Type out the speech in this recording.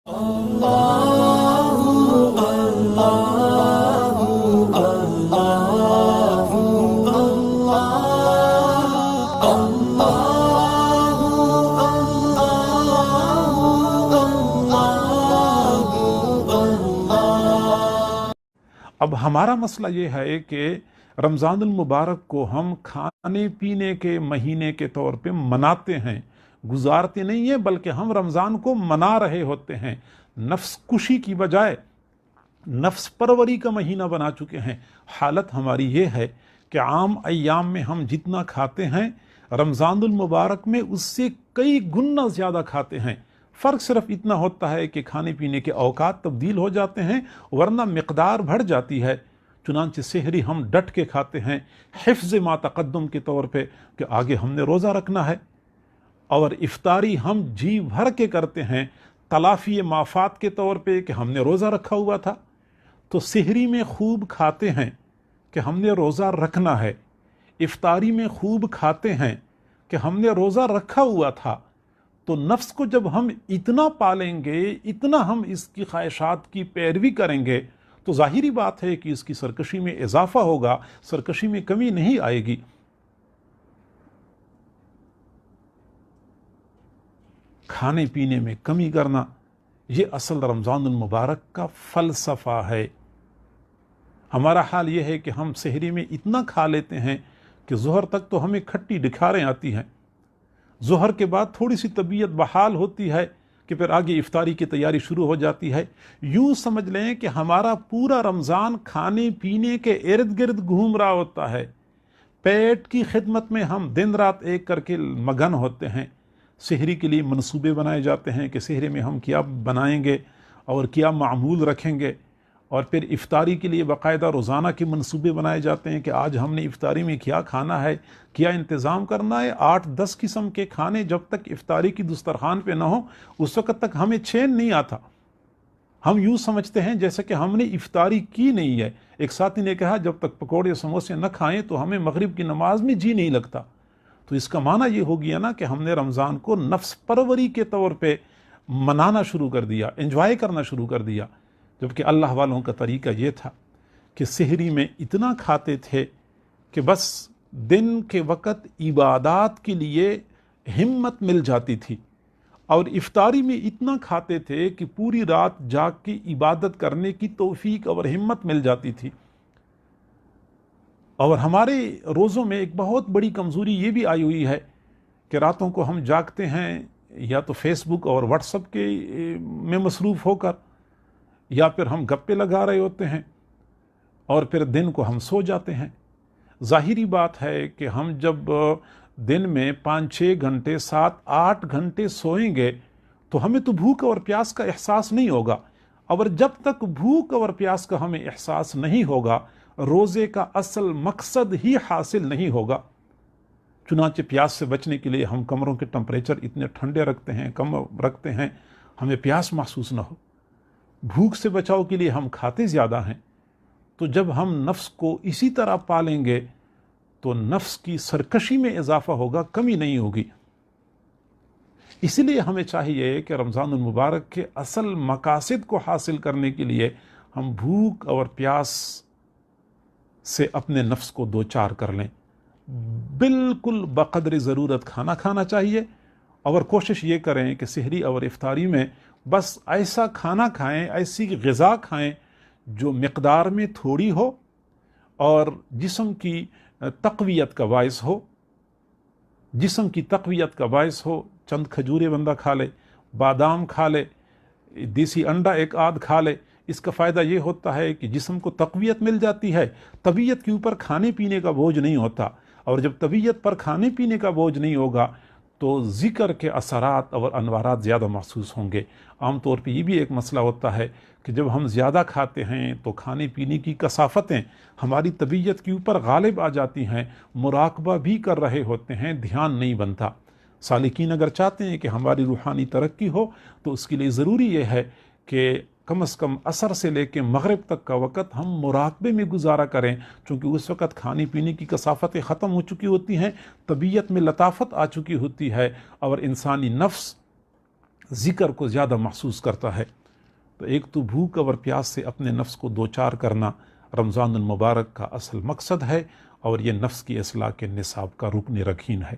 اب ہمارا مسئلہ یہ ہے کہ رمضان المبارک کو ہم کھانے پینے کے مہینے کے طور پہ مناتے ہیں، گزارتے نہیں ہیں، بلکہ ہم رمضان کو منا رہے ہوتے ہیں، نفس کشی کی بجائے نفس پروری کا مہینہ بنا چکے ہیں۔ حالت ہماری یہ ہے کہ عام ایام میں ہم جتنا کھاتے ہیں رمضان المبارک میں اس سے کئی گنا زیادہ کھاتے ہیں۔ فرق صرف اتنا ہوتا ہے کہ کھانے پینے کے اوقات تبدیل ہو جاتے ہیں، ورنہ مقدار بڑھ جاتی ہے۔ چنانچہ سحری ہم ڈٹ کے کھاتے ہیں حفظ ما تقدم کے طور پہ کہ آگے ہم نے روزہ رکھنا ہے، اور افطاری ہم جی بھر کے کرتے ہیں تلافی مافات کے طور پہ کہ ہم نے روزہ رکھا ہوا تھا۔ تو سحری میں خوب کھاتے ہیں کہ ہم نے روزہ رکھنا ہے، افطاری میں خوب کھاتے ہیں کہ ہم نے روزہ رکھا ہوا تھا۔ تو نفس کو جب ہم اتنا پالیں گے، اتنا ہم اس کی خواہشات کی پیروی کریں گے، تو ظاہری بات ہے کہ اس کی سرکشی میں اضافہ ہوگا، سرکشی میں کمی نہیں آئے گی۔ کھانے پینے میں کمی کرنا یہ اصل رمضان المبارک کا فلسفہ ہے۔ ہمارا حال یہ ہے کہ ہم سحری میں اتنا کھا لیتے ہیں کہ ظہر تک تو ہمیں کھٹی ڈکھاریں آتی ہیں، ظہر کے بعد تھوڑی سی طبیعت بحال ہوتی ہے کہ پھر آگے افطاری کی تیاری شروع ہو جاتی ہے۔ یوں سمجھ لیں کہ ہمارا پورا رمضان کھانے پینے کے ارد گرد گھوم رہا ہوتا ہے، پیٹ کی خدمت میں ہم دن رات ایک کر کے مگن ہوتے ہیں۔ سحری کے لیے منصوبے بنائے جاتے ہیں کہ سحری میں ہم کیا بنائیں گے اور کیا معمول رکھیں گے، اور پھر افطاری کے لیے باقاعدہ روزانہ کے منصوبے بنائے جاتے ہیں کہ آج ہم نے افطاری میں کیا کھانا ہے، کیا انتظام کرنا ہے۔ 8-10 قسم کے کھانے جب تک افطاری کی دسترخوان پہ نہ ہو اس وقت تک ہمیں چین نہیں آتا۔ ہم یوں سمجھتے ہیں جیسے کہ ہم نے افطاری کی نہیں ہے۔ ایک ساتھی نے کہا جب تک پکوڑے سموسے نہ کھائیں تو ہمیں مغرب کی نماز میں جی نہیں لگتا۔ تو اس کا معنی یہ ہو گیا نا کہ ہم نے رمضان کو نفس پروری کے طور پہ منانا شروع کر دیا، انجوائے کرنا شروع کر دیا، جبکہ اللہ والوں کا طریقہ یہ تھا کہ سحری میں اتنا کھاتے تھے کہ بس دن کے وقت عبادات کے لیے ہمت مل جاتی تھی، اور افطاری میں اتنا کھاتے تھے کہ پوری رات جاگ کے عبادت کرنے کی توفیق اور ہمت مل جاتی تھی۔ اور ہمارے روزوں میں ایک بہت بڑی کمزوری یہ بھی آئی ہوئی ہے کہ راتوں کو ہم جاگتے ہیں یا تو فیس بک اور واٹس ایپ کے میں مصروف ہو کر، یا پھر ہم گپے لگا رہے ہوتے ہیں، اور پھر دن کو ہم سو جاتے ہیں۔ ظاہری بات ہے کہ ہم جب دن میں 5-6 گھنٹے 7-8 گھنٹے سوئیں گے تو ہمیں تو بھوک اور پیاس کا احساس نہیں ہوگا، اور جب تک بھوک اور پیاس کا ہمیں احساس نہیں ہوگا روزے کا اصل مقصد ہی حاصل نہیں ہوگا۔ چنانچہ پیاس سے بچنے کے لیے ہم کمروں کے ٹمپریچر اتنے ٹھنڈے رکھتے ہیں، کم رکھتے ہیں، ہمیں پیاس محسوس نہ ہو۔ بھوک سے بچاؤ کے لیے ہم کھاتے زیادہ ہیں۔ تو جب ہم نفس کو اسی طرح پالیں گے تو نفس کی سرکشی میں اضافہ ہوگا، کمی نہیں ہوگی۔ اس لیے ہمیں چاہیے کہ رمضان المبارک کے اصل مقاصد کو حاصل کرنے کے لیے ہم بھوک اور پیاس سے اپنے نفس کو دوچار کر لیں۔ بالکل بقدر ضرورت کھانا کھانا چاہیے، اور کوشش یہ کریں کہ سحری اور افطاری میں بس ایسا کھانا کھائیں، ایسی غذا کھائیں جو مقدار میں تھوڑی ہو اور جسم کی تقویت کا باعث ہو۔ جسم کی تقویت کا باعث ہو، چند کھجورے بندہ کھا لے، بادام کھا لے، دیسی انڈا ایک آدھ کھا لے۔ اس کا فائدہ یہ ہوتا ہے کہ جسم کو تقویت مل جاتی ہے، طبیعت کے اوپر کھانے پینے کا بوجھ نہیں ہوتا، اور جب طبیعت پر کھانے پینے کا بوجھ نہیں ہوگا تو ذکر کے اثرات اور انوارات زیادہ محسوس ہوں گے۔ عام طور پہ یہ بھی ایک مسئلہ ہوتا ہے کہ جب ہم زیادہ کھاتے ہیں تو کھانے پینے کی کثافتیں ہماری طبیعت کے اوپر غالب آ جاتی ہیں، مراقبہ بھی کر رہے ہوتے ہیں، دھیان نہیں بنتا۔ سالکین اگر چاہتے ہیں کہ ہماری روحانی ترقی ہو تو اس کے لیے ضروری یہ ہے کہ کم از کم عصر سے لے کے مغرب تک کا وقت ہم مراقبے میں گزارا کریں، چونکہ اس وقت کھانے پینے کی کثافتیں ختم ہو چکی ہوتی ہیں، طبیعت میں لطافت آ چکی ہوتی ہے، اور انسانی نفس ذکر کو زیادہ محسوس کرتا ہے۔ تو ایک تو بھوک اور پیاس سے اپنے نفس کو دوچار کرنا رمضان المبارک کا اصل مقصد ہے، اور یہ نفس کی اصلاح کے نصاب کا رکن رکین ہے۔